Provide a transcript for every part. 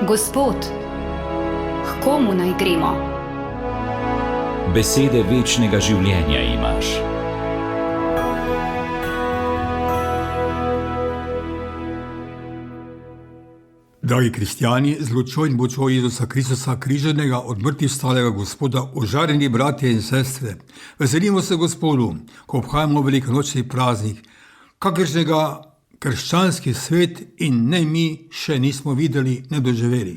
Gospod, k komu naj gremo? Besede večnega življenja imaš. Dragi kristjani, z lučjo in močjo Jezusa Kristusa, križanega, od mrtvih vstalega Gospoda, ožarjeni bratje in sestre, veselimo se Gospodu, ko obhajamo velikonočni praznik, kakršnega krščanski svet in ne mi še nismo videli, ne doživeli.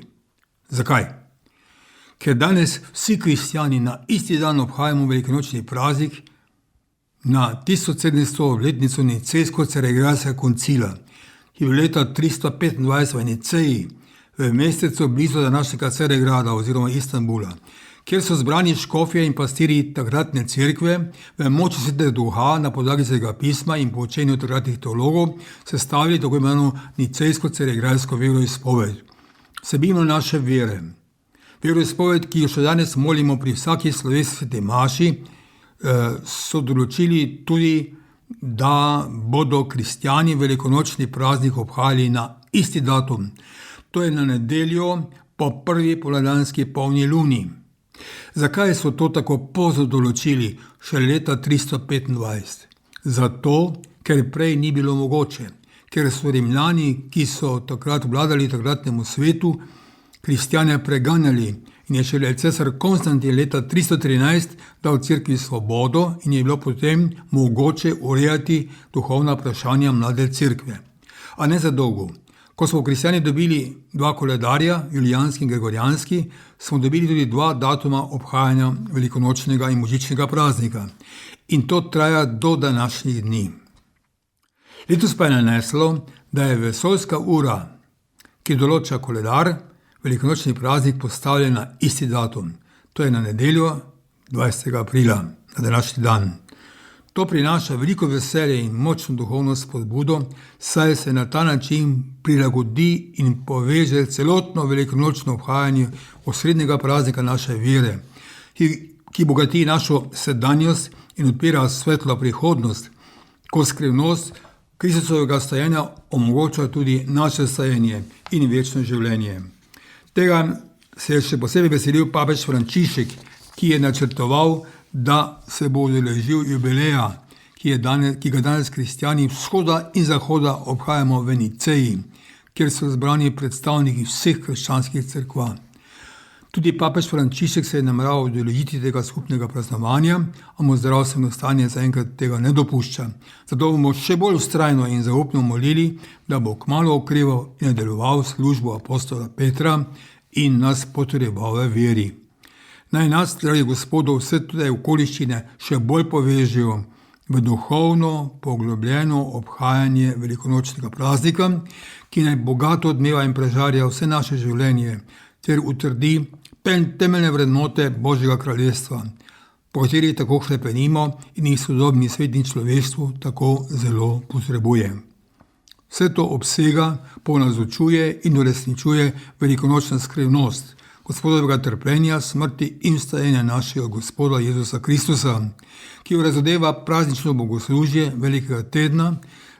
Zakaj? Ker danes vsi kristjani na isti dan obhajamo velikonočni praznik, na 1700-letnico Nicejsko-Carigrajskega koncila, ki je bil leta 325 v Niceji, v mestecu blizu današnjega Carigrada oziroma Istanbula, kjer so zbrani škofje in pastirji takratne cerkve v moči Svetega Duha na podlagi Svetega pisma in po učenju takratnih teologov sestavili tako imenovano Nicejsko-Carigrajsko veroizpoved. Vsebino naše vere. Veroizpoved, ki jo še danes molimo pri vsaki slovesni sveti maši, so določili tudi, da bodo kristjani velikonočni praznik obhajali na isti datum, to je na nedeljo po prvi poldanski polni luni. Zakaj so to tako pozno določili še leta 325? Zato, ker prej ni bilo mogoče, ker so Rimljani, ki so takrat vladali takratnemu svetu, kristjane preganjali in je šele cesar Konstantin leta 313 dal cerkvi svobodo in je bilo potem mogoče urejati duhovna vprašanja mlade cerkve. A ne za dolgo. Ko smo kristjani dobili dva koledarja, julijanski in gregorijanski, smo dobili tudi dva datuma obhajanja velikonočnega in božičnega praznika. In to traja do današnjih dni. Letos pa je naneslo, da je vesoljska ura, ki določa koledar, velikonočni praznik postavljen na isti datum. To je na nedeljo 20. aprila, na današnji dan. To prinaša veliko veselje in močno duhovno spodbudo, saj se na ta način prilagodi in poveže celotno velikonočno obhajanje osrednjega praznika naše vere, ki bogati našo sedanjost in odpira svetlo prihodnost, ko skrivnost Kristusovega stajenja omogoča tudi naše stajenje in večno življenje. Tega se je še posebej veselil papež Frančišek, ki je načrtoval, da se bo udeležil jubileja, ki ga danes kristjani vzhoda in zahoda obhajamo v Niceji, kjer so zbrani predstavniki vseh krščanskih cerkva. Tudi papež Frančišek se je nameraval udeležiti tega skupnega praznovanja, a mu zdravstveno stanje zaenkrat tega ne dopušča. Zato bomo še bolj vztrajno in zaupno molili, da bo kmalu okreval in nadaljeval službo apostola Petra in nas potreboval v veri. Naj nas, dragi Gospodov, vse te okoliščine še bolj povežejo v duhovno, poglobljeno obhajanje velikonočnega praznika, ki naj bogato odmeva in prežarja vse naše življenje, ter utrdi temeljne vrednote Božjega kraljestva, po katerih tako hlepenimo in jih sodobni svet in človeštvo tako zelo potrebuje. Vse to obsega, ponazočuje in uresničuje velikonočna skrivnost Gospodovega trpljenja, smrti in vstajenja našega Gospoda Jezusa Kristusa, ki jo razodeva praznično bogoslužje velikega tedna,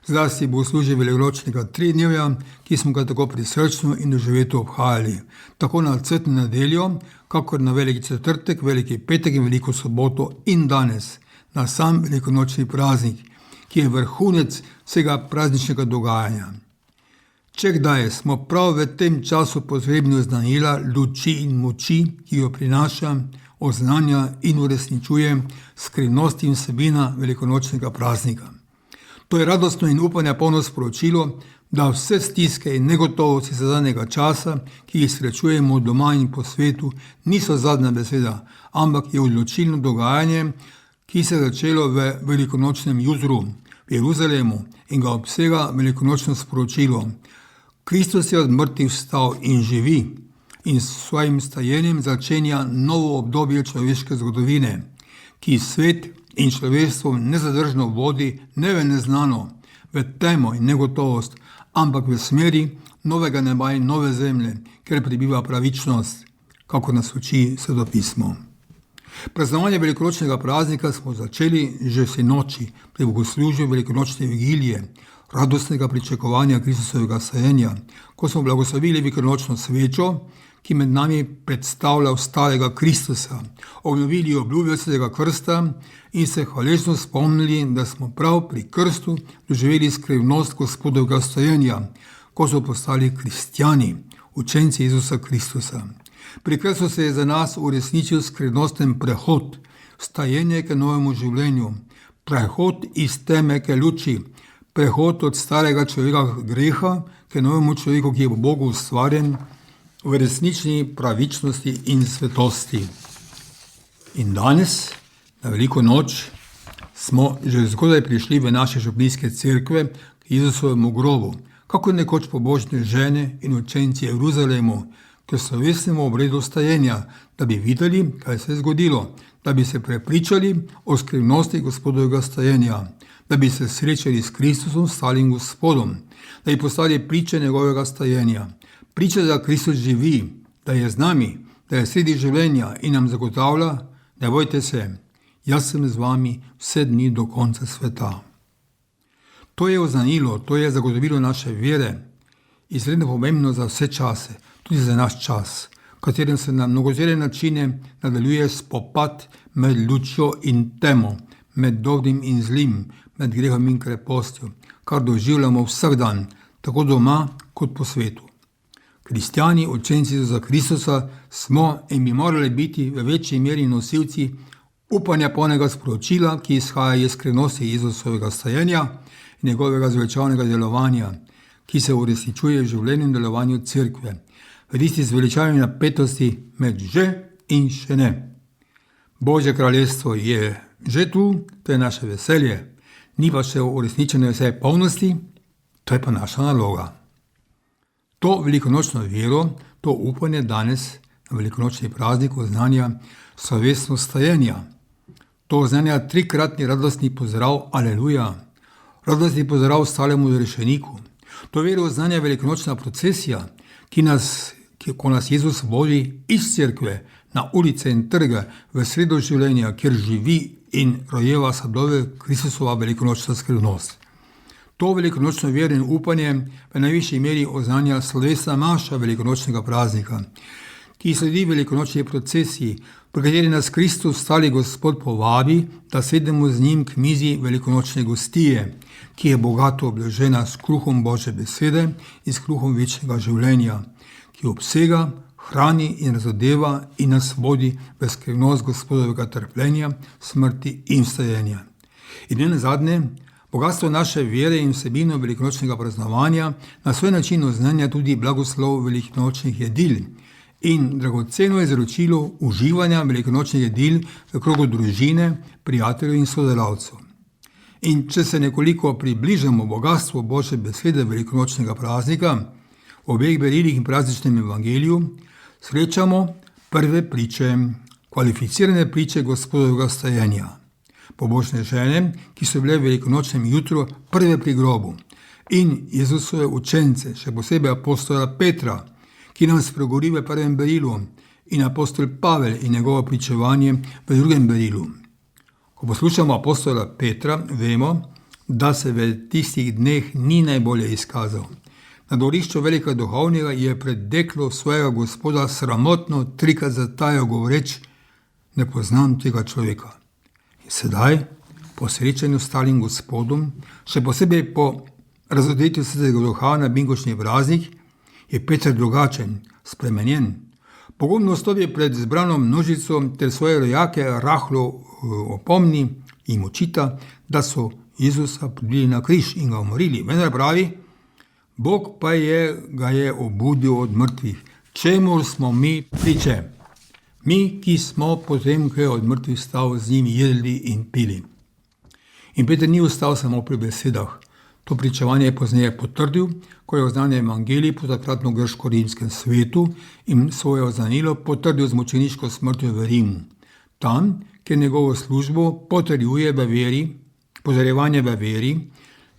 zlasti bogoslužje velikonočnega tridnevja, ki smo ga tako prisrčno in doživeto obhajali, tako na cvetno nedeljo, kakor na veliki četrtek, veliki petek in veliko soboto in danes, na sam velikonočni praznik, ki je vrhunec vsega prazničnega dogajanja. Če kdaj smo prav v tem času potrebni oznanila luči in moči, ki jo prinaša, oznanja in uresničuje skrivnost in vsebina velikonočnega praznika. To je radostno in upanja polno sporočilo, da vse stiske in negotovosti zadnjega časa, ki jih srečujemo doma in po svetu, niso zadnja beseda, ampak je odločilno dogajanje, ki se je začelo v velikonočnem jutru v Jeruzalemu in ga obsega velikonočno sporočilo. Kristus je od mrtvih vstal in živi in s svojim stajenjem začenja novo obdobje človeške zgodovine, ki svet in človeštvo nezadržno vodi ne v neznano, v temo in negotovost, ampak v smeri novega neba in nove zemlje, kjer prebiva pravičnost, kako nas uči Sveto pismo. Praznovanje velikonočnega praznika smo začeli že sinoči pri bogoslužju velikonočne vigilije, radostnega pričakovanja Kristusovega sajenja, ko smo blagoslovili velikonočno svečo, ki med nami predstavlja starega Kristusa, obnovili obljubo svetega krsta in se hvaležno spomnili, da smo prav pri krstu doživeli skrivnost Gospodovega sajenja, ko so postali kristjani, učenci Jezusa Kristusa. Pri krstu se je za nas uresničil skrivnosten prehod, stajenje k novemu življenju, prehod iz teme k luči, prehod od starega človeka greha k novemu človeku, ki je v Bogu ustvarjen v resnični pravičnosti in svetosti. In danes, na veliko noč, smo že zgodaj prišli v naše župnijske cerkve k Jezusovemu grobu, kako nekoč pobožne žene in učenci Jeruzalemu, k slovesnemu obredu stajenja, da bi videli, kaj se je zgodilo, da bi se prepričali o skrivnosti Gospodovega stajenja, da bi se srečali s Kristusom, stalim Gospodom, da bi postali priče njegovega stajenja, priče, da Kristus živi, da je z nami, da je sredi življenja in nam zagotavlja, ne bojte se, jaz sem z vami vse dni do konca sveta. To je oznanilo, to je zagotovilo naše vere, izredno pomembno za vse čase, tudi za naš čas, v katerem se na mnogotere načine nadaljuje spopad med lučjo in temo, med dobrim in zlim, med grehom in krepostjo, kar doživljamo vsak dan, tako doma kot po svetu. Kristjani, učenci Jezusa Kristusa, smo in bi morali biti v večji meri nosilci upanja polnega sporočila, ki izhaja iz skrivnosti Jezusovega stajenja in njegovega zveličavnega delovanja, ki se uresničuje v življenju in delovanju cerkve, v tisti zveličavni napetosti med že in še ne. Božje kraljestvo je že tu, to je naše veselje, ni pa še uresničeno vse polnosti, to je pa naša naloga. To velikonočno vero, to upanje danes na velikonočni praznik oznanja slovesno stajenja. To oznanja trikratni radostni pozdrav Aleluja, radostni pozdrav stalemu rešeniku. To vero oznanja velikonočna procesija, ko nas Jezus vodi iz cerkve na ulice in trge v sredo življenja, kjer živi in rojeva sadove Kristusova velikonočna skrivnost. To velikonočno vero in upanje v najvišji meri oznanja slovesna maša velikonočnega praznika, ki sledi velikonočni procesiji, pri kateri nas Kristus, stali Gospod, povabi, da sedemo z njim k mizi velikonočne gostije, ki je bogato obložena s kruhom Božje besede in s kruhom večnega življenja, ki obsega, hrani in razodeva in nas vodi v skrivnost Gospodovega trpljenja, smrti in vstajenja. In ne nazadnje, bogatstvo naše vere in vsebino velikonočnega praznovanja na svoj način oznanja tudi blagoslov velikonočnih jedil in dragoceno izročilo uživanja velikonočnih jedil v krogu družine, prijateljev in sodelavcev. In če se nekoliko približamo bogatstvu Božje besede velikonočnega praznika, v obeh berilih in prazničnem evangeliju, srečamo prve priče, kvalificirane priče Gospodovega stajenja. Pobožne žene, ki so bile v velikonočnem jutru prve pri grobu, in Jezusove učence, še posebej apostola Petra, ki nam spregovori v prvem berilu, in apostol Pavel in njegovo pričevanje v drugem berilu. Ko poslušamo apostola Petra, vemo, da se v tistih dneh ni najbolje izkazal. Na dvorišču velikega duhovnega je pred deklo svojega Gospoda sramotno trikrat zatajal, govoreč: ne poznam tega človeka. In sedaj, po srečanju s stalim Gospodom, še posebej po razodetju svetega duha na binkočni praznik, je Peter drugačen, spremenjen. Pogumno stopi pred zbrano množico ter svoje rojake rahlo opomni in jim očita, da so Jezusa pribili na križ in ga umorili. Vendar pravi: Bog pa ga je obudil od mrtvih, čemur smo mi priče. Mi, ki smo potem, ko je od mrtvih stal, z njim jedli in pili. In Peter ni ostal samo pri besedah. To pričevanje je pozneje potrdil, ko je oznanil evangelij po takratno grško-rimskem svetu in svoje oznanilo potrdil z mučeniško smrtjo v Rimu. Tam, kjer njegovo službo potrjuje v veri, pozorjevanje v veri,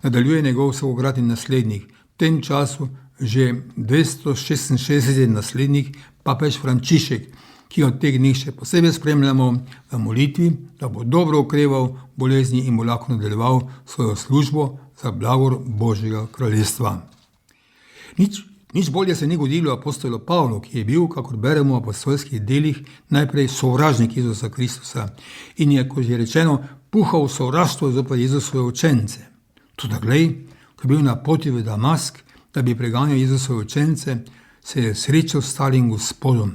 nadaljuje njegov vsakokratni naslednik, v tem času že 266 naslednik, papež Frančišek, ki od teh dneh še posebej spremljamo v molitvi, da bo dobro okreval bolezni in bo lahko nadaljeval svojo službo za blagor Božjega kraljestva. Nič bolje se ni godilo apostolu Pavlu, ki je bil, kakor beremo v apostolskih delih, najprej sovražnik Jezusa Kristusa in je, kot je rečeno, puhal sovraštvo zoper Jezusove učence. Toda glej, ko je bil na poti v Damask, da bi preganjal Jezusove učence, se je srečal s starim Gospodom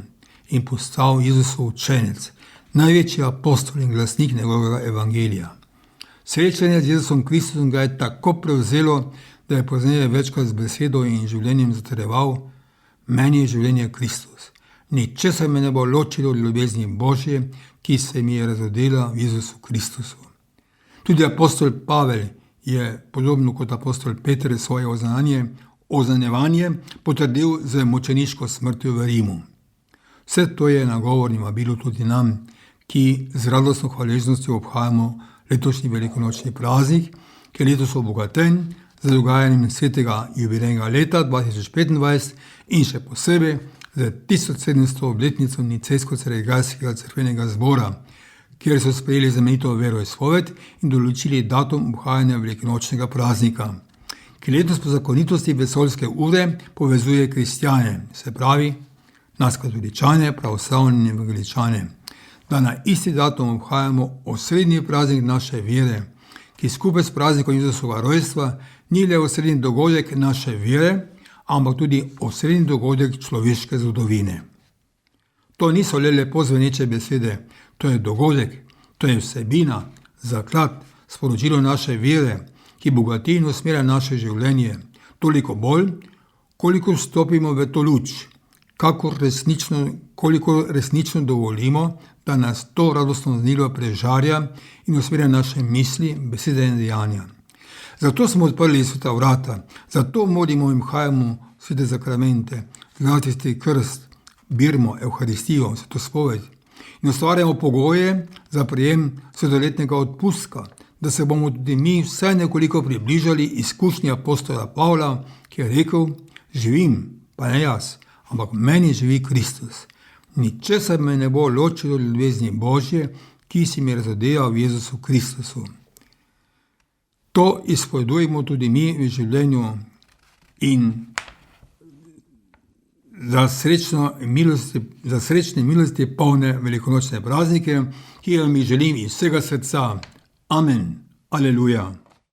in postal Jezusov učenec, največji apostol in glasnik njegovega evangelija. Srečanje z Jezusom Kristusom ga je tako prevzelo, da je pozneje večkrat z besedo in življenjem zatrjeval: meni je življenje Kristus. Ničesar me ne bo ločilo od ljubezni Božje, ki se mi je razodela v Jezusu Kristusu. Tudi apostol Pavel je, podobno kot apostol Peter, svoje oznanjevanje potrdil z mučeniško smrtjo v Rimu. Vse to je nagovor in vabilo tudi nam, ki z radostno hvaležnostjo obhajamo letošnji velikonočni praznik, ki je letos obogaten z dogajanjem svetega jubilejnega leta 2025 in še posebej z 1700. obletnico Nicejsko-carigrajskega cerkvenega zbora, kjer so sprejeli znamenito veroizpoved in določili datum obhajanja velikonočnega praznika, ki letos po zakonitosti vesoljske ure povezuje kristjane, se pravi nas katoličane, pravoslavne in evangeličane, da na isti datum obhajamo osrednji praznik naše vere, ki skupaj s praznikom Jezusovega rojstva ni le osrednji dogodek naše vere, ampak tudi osrednji dogodek človeške zgodovine. To niso le lepo zveneče besede, to je dogodek, to je vsebina, zaklad, sporočilo naše vere, ki bogati in usmerja naše življenje, toliko bolj, koliko vstopimo v to luč, koliko resnično dovolimo, da nas to radostno znilo prežarja in usmerja naše misli, besede in dejanja. Zato smo odprli sveta vrata, zato molimo in vhajamo svete zakramente, zlatisti krst, birmo, evharistijo, svetospoved in ustvarjamo pogoje za prejem svetoletnega odpustka, da se bomo tudi mi vsaj nekoliko približali izkušnji apostola Pavla, ki je rekel: živim, pa ne jaz, ampak meni živi Kristus. Ničesar me ne bo ločilo od ljubezni Božje, ki si mi razodeva v Jezusu Kristusu. To izpovedujemo tudi mi v življenju in za srečne milosti polne velikonočne praznike, ki vam jih želim iz vsega srca. Amen. Aleluja.